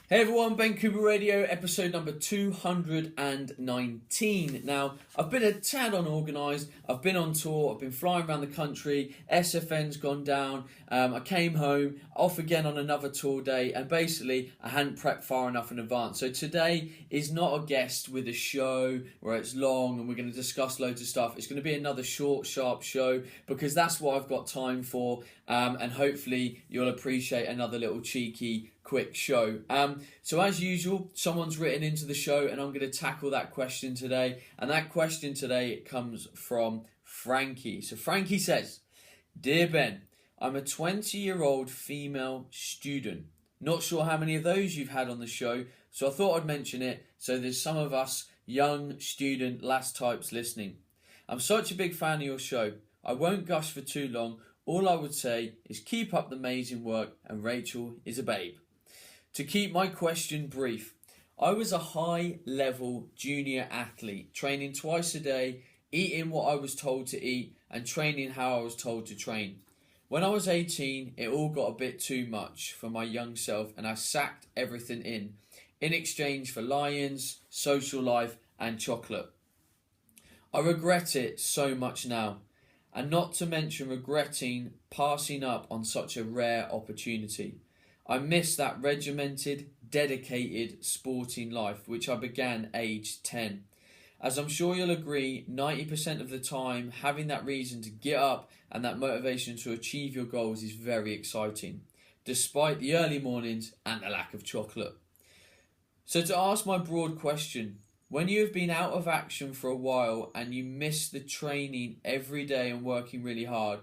Hey everyone, Ben Coomber Radio, episode number 219. Now, I've been a tad unorganised, I've been on tour, I've been flying around the country, SFN's gone down, I came home, off again on another tour day, and basically I hadn't prepped far enough in advance. So today is not a guest with a show where it's long and we're going to discuss loads of stuff. It's going to be another short, sharp show because that's what I've got time for, and hopefully you'll appreciate another little cheeky quick show. So as usual, someone's written into the show and I'm going to tackle that question today. And that question today comes from Frankie. So Frankie says, "Dear Ben, I'm a 20-year-old female student. Not sure how many of those you've had on the show, so I thought I'd mention it so there's some of us young student lass types listening. I'm such a big fan of your show. I won't gush for too long. All I would say is keep up the amazing work, and Rachel is a babe. To keep my question brief, I was a high-level junior athlete, training twice a day, eating what I was told to eat, and training how I was told to train. When I was 18, it all got a bit too much for my young self, and I sacked everything in exchange for lions, social life, and chocolate. I regret it so much now, and not to mention regretting passing up on such a rare opportunity. I miss that regimented, dedicated sporting life, which I began aged 10. As I'm sure you'll agree, 90% of the time, having that reason to get up and that motivation to achieve your goals is very exciting, despite the early mornings and the lack of chocolate. So to ask my broad question, when you have been out of action for a while and you miss the training every day and working really hard,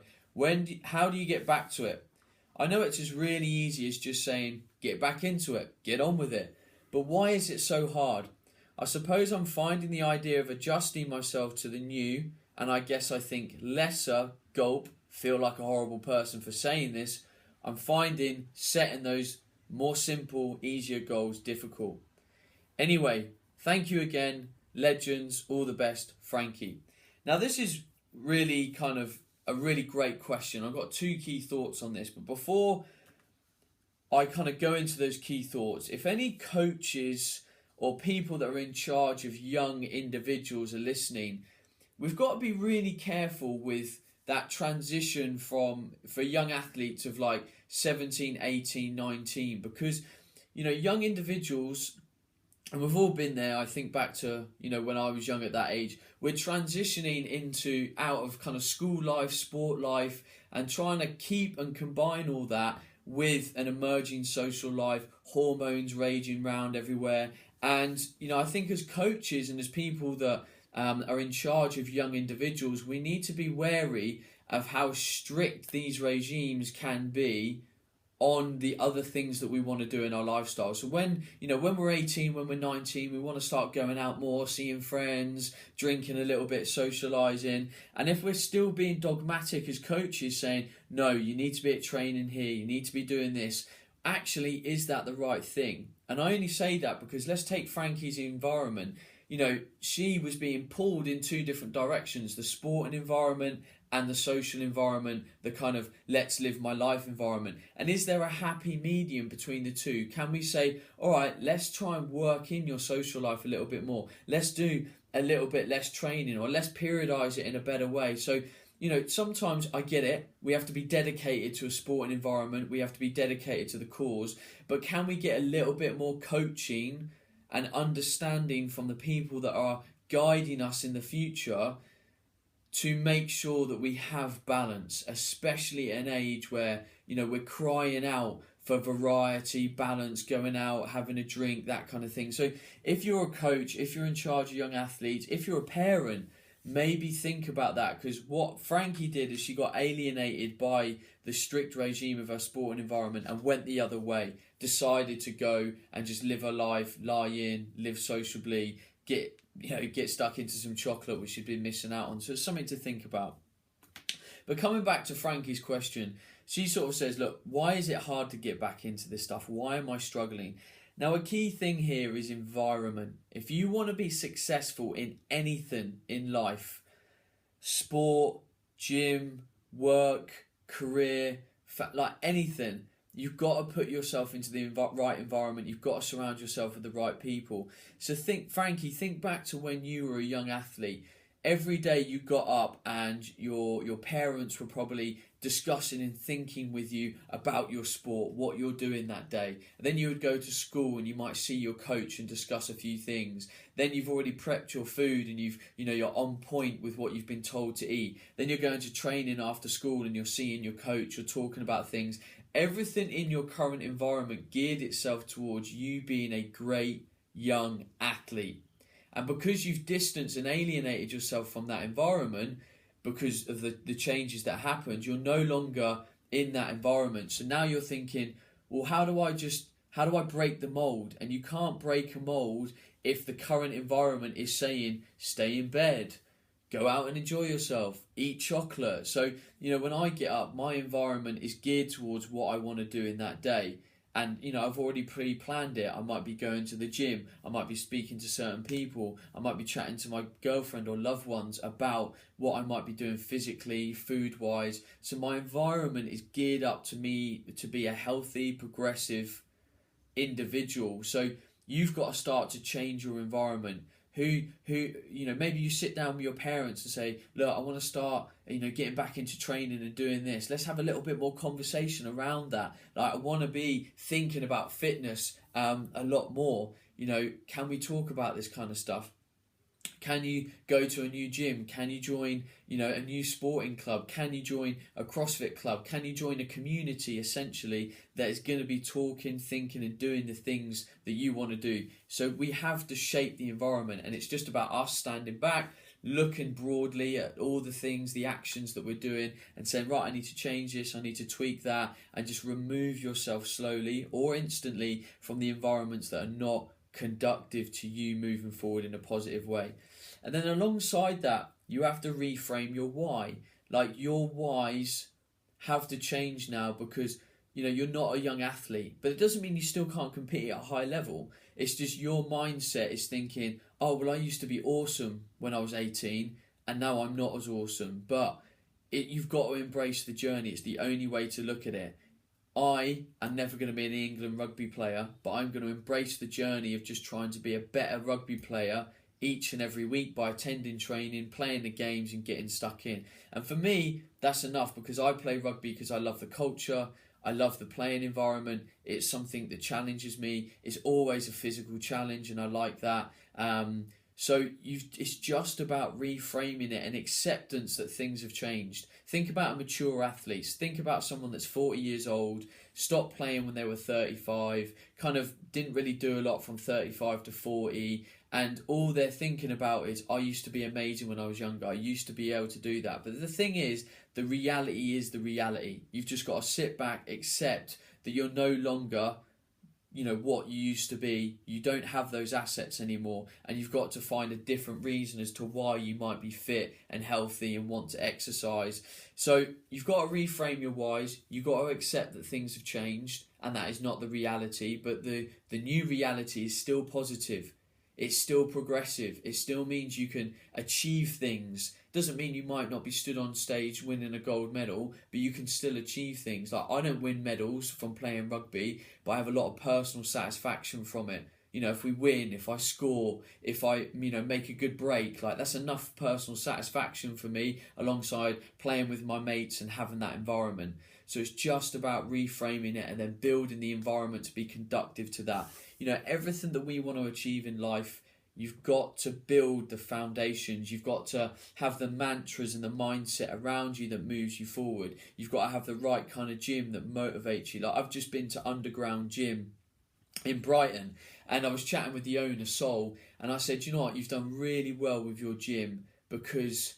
how do you get back to it? I know it's as really easy as just saying, get back into it, get on with it. But why is it so hard? I suppose I'm finding the idea of adjusting myself to the new, and I think lesser, gulp, feel like a horrible person for saying this, I'm finding setting those more simple, easier goals difficult. Anyway, thank you again, legends, all the best, Frankie." Now this is really kind of a really great question. I've got two key thoughts on this, but before I kind of go into those key thoughts, if any coaches or people that are in charge of young individuals are listening, we've got to be really careful with that transition for young athletes of like 17, 18, 19, because, young individuals, and we've all been there, I think back to, when I was young at that age, we're transitioning out of kind of school life, sport life, and trying to keep and combine all that with an emerging social life, hormones raging round everywhere. And, I think as coaches and as people that are in charge of young individuals, we need to be wary of how strict these regimes can be on the other things that we want to do in our lifestyle. So when we're 18, when we're 19, we want to start going out more, seeing friends, drinking a little bit, socialising. And if we're still being dogmatic as coaches, saying, no, you need to be at training here, you need to be doing this, actually, is that the right thing? And I only say that because let's take Frankie's environment. She was being pulled in two different directions, the sporting environment and the social environment, the kind of let's live my life environment. And is there a happy medium between the two? Can we say, all right, let's try and work in your social life a little bit more. Let's do a little bit less training, or let's periodise it in a better way. So, sometimes I get it. We have to be dedicated to a sporting environment. We have to be dedicated to the cause. But can we get a little bit more coaching and understanding from the people that are guiding us in the future to make sure that we have balance, especially at an age where, we're crying out for variety, balance, going out, having a drink, that kind of thing. So if you're a coach, if you're in charge of young athletes, if you're a parent, maybe think about that, because what Frankie did is she got alienated by the strict regime of her sporting environment and went the other way, decided to go and just live her life, lie in, live sociably, get stuck into some chocolate which she'd been missing out on. So it's something to think about. But coming back to Frankie's question, she sort of says, look, why is it hard to get back into this stuff? Why am I struggling? Now, a key thing here is environment. If you want to be successful in anything in life, sport, gym, work, career, like anything, you've got to put yourself into the right environment. You've got to surround yourself with the right people. So Frankie, think back to when you were a young athlete. Every day you got up and your parents were probably discussing and thinking with you about your sport, what you're doing that day. And then you would go to school and you might see your coach and discuss a few things. Then you've already prepped your food and you're on point with what you've been told to eat. Then you're going to training after school and you're seeing your coach, you're talking about things. Everything in your current environment geared itself towards you being a great young athlete. And because you've distanced and alienated yourself from that environment, because of the changes that happened, you're no longer in that environment. So now you're thinking, well, how do I break the mold? And you can't break a mold if the current environment is saying, stay in bed, go out and enjoy yourself, eat chocolate. So, when I get up, my environment is geared towards what I want to do in that day. And, I've already pre-planned it. I might be going to the gym. I might be speaking to certain people. I might be chatting to my girlfriend or loved ones about what I might be doing physically, food-wise. So my environment is geared up to me to be a healthy, progressive individual. So you've got to start to change your environment. Maybe you sit down with your parents and say, look, I want to start, getting back into training and doing this. Let's have a little bit more conversation around that. Like, I want to be thinking about fitness a lot more. Can we talk about this kind of stuff? Can you go to a new gym? Can you join, a new sporting club? Can you join a CrossFit club? Can you join a community, essentially, that is going to be talking, thinking and doing the things that you want to do? So we have to shape the environment, and it's just about us standing back, looking broadly at all the things, the actions that we're doing, and saying, right, I need to change this, I need to tweak that, and just remove yourself slowly or instantly from the environments that are not conductive to you moving forward in a positive way. And then alongside that, you have to reframe your why. Like, your whys have to change now, because you're not a young athlete, but it doesn't mean you still can't compete at a high level. It's just your mindset is thinking, oh, well, I used to be awesome when I was 18 and now I'm not as awesome. But you've got to embrace the journey. It's the only way to look at it. I am never going to be an England rugby player, but I'm going to embrace the journey of just trying to be a better rugby player each and every week by attending training, playing the games and getting stuck in. And for me, that's enough, because I play rugby because I love the culture, I love the playing environment. It's something that challenges me. It's always a physical challenge and I like that. So it's just about reframing it and acceptance that things have changed. Think about mature athletes. Think about someone that's 40 years old, stopped playing when they were 35, kind of didn't really do a lot from 35 to 40, and all they're thinking about is, I used to be amazing when I was younger. I used to be able to do that. But the thing is, the reality is the reality. You've just got to sit back, accept that you're no longer what you used to be. You don't have those assets anymore, and you've got to find a different reason as to why you might be fit and healthy and want to exercise. So you've got to reframe your whys. You've got to accept that things have changed and that is not the reality, but the new reality is still positive. It's still progressive. It still means you can achieve things. Doesn't mean you might not be stood on stage winning a gold medal, but you can still achieve things. Like, I don't win medals from playing rugby, but I have a lot of personal satisfaction from it. If we win, if I score, if I, make a good break, like, that's enough personal satisfaction for me, alongside playing with my mates and having that environment. So it's just about reframing it and then building the environment to be conductive to that. Everything that we want to achieve in life, you've got to build the foundations. You've got to have the mantras and the mindset around you that moves you forward. You've got to have the right kind of gym that motivates you. Like, I've just been to Underground Gym in Brighton, and I was chatting with the owner, Sol, and I said, you know what, you've done really well with your gym, because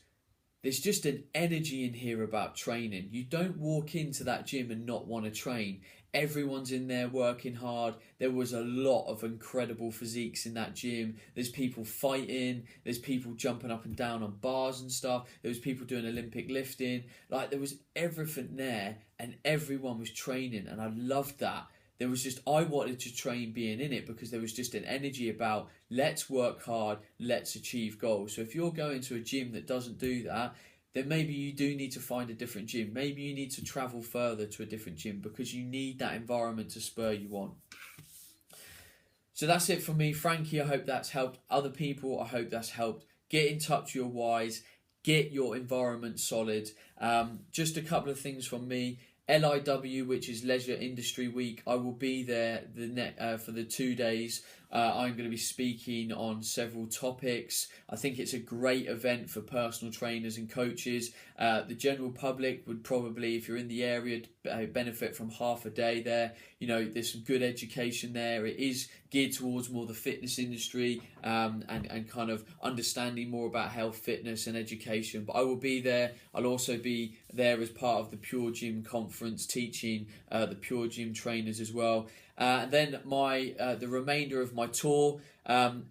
there's just an energy in here about training. You don't walk into that gym and not want to train. Everyone's in there working hard. There was a lot of incredible physiques in that gym. There's people fighting. There's people jumping up and down on bars and stuff. There was people doing Olympic lifting. Like, there was everything there, and everyone was training, and I loved that. There was just, I wanted to train being in it, because there was just an energy about, let's work hard, let's achieve goals. So if you're going to a gym that doesn't do that, then maybe you do need to find a different gym. Maybe you need to travel further to a different gym because you need that environment to spur you on. So that's it from me, Frankie. I hope that's helped other people. I hope that's helped. Get in touch with your whys. Get your environment solid. Just a couple of things from me. LIW, which is Leisure Industry Week, I will be there for the 2 days. I'm going to be speaking on several topics. I think it's a great event for personal trainers and coaches. The general public would probably, if you're in the area, benefit from half a day there. You know, there's some good education there. It is geared towards more the fitness industry and kind of understanding more about health, fitness and education. But I will be there. I'll also be there as part of the Pure Gym conference, teaching the Pure Gym trainers as well. And then the remainder of my tour,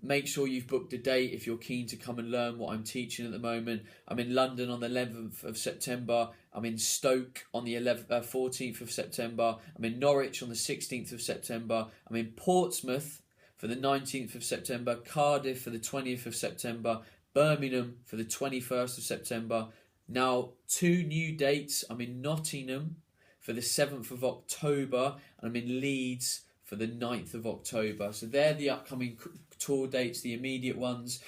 make sure you've booked a date if you're keen to come and learn what I'm teaching at the moment. I'm in London on the 11th of September. I'm in Stoke on the 14th of September. I'm in Norwich on the 16th of September. I'm in Portsmouth for the 19th of September. Cardiff for the 20th of September. Birmingham for the 21st of September. Now, 2 new dates. I'm in Nottingham for the 7th of October, and I'm in Leeds for the 9th of October. So they're the upcoming tour dates, the immediate ones.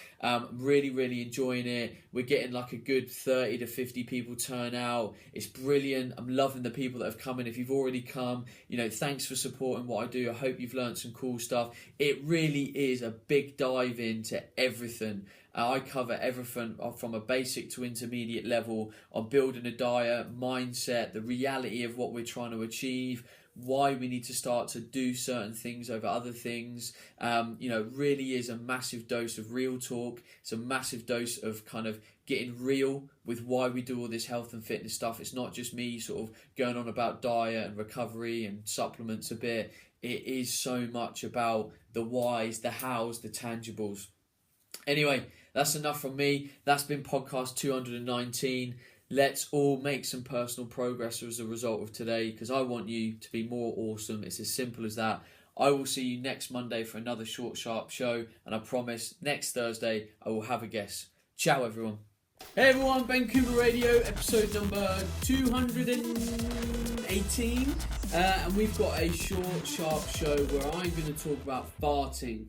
Really, really enjoying it. We're getting like a good 30 to 50 people turn out. It's brilliant. I'm loving the people that have come in. If you've already come, you know, thanks for supporting what I do. I hope you've learned some cool stuff. It really is a big dive into everything. I cover everything from a basic to intermediate level on building a diet, mindset, the reality of what we're trying to achieve, why we need to start to do certain things over other things. You know, really is a massive dose of real talk. It's a massive dose of kind of getting real with why we do all this health and fitness stuff. It's not just me sort of going on about diet and recovery and supplements a bit. It is so much about the whys, the hows, the tangibles. Anyway, that's enough from me. That's been podcast 219. Let's all make some personal progress as a result of today, because I want you to be more awesome. It's as simple as that. I will see you next Monday for another short, sharp show. And I promise next Thursday I will have a guest. Ciao, everyone. Hey, everyone. Ben Coomber Radio, episode number 218. And we've got a short, sharp show where I'm going to talk about farting.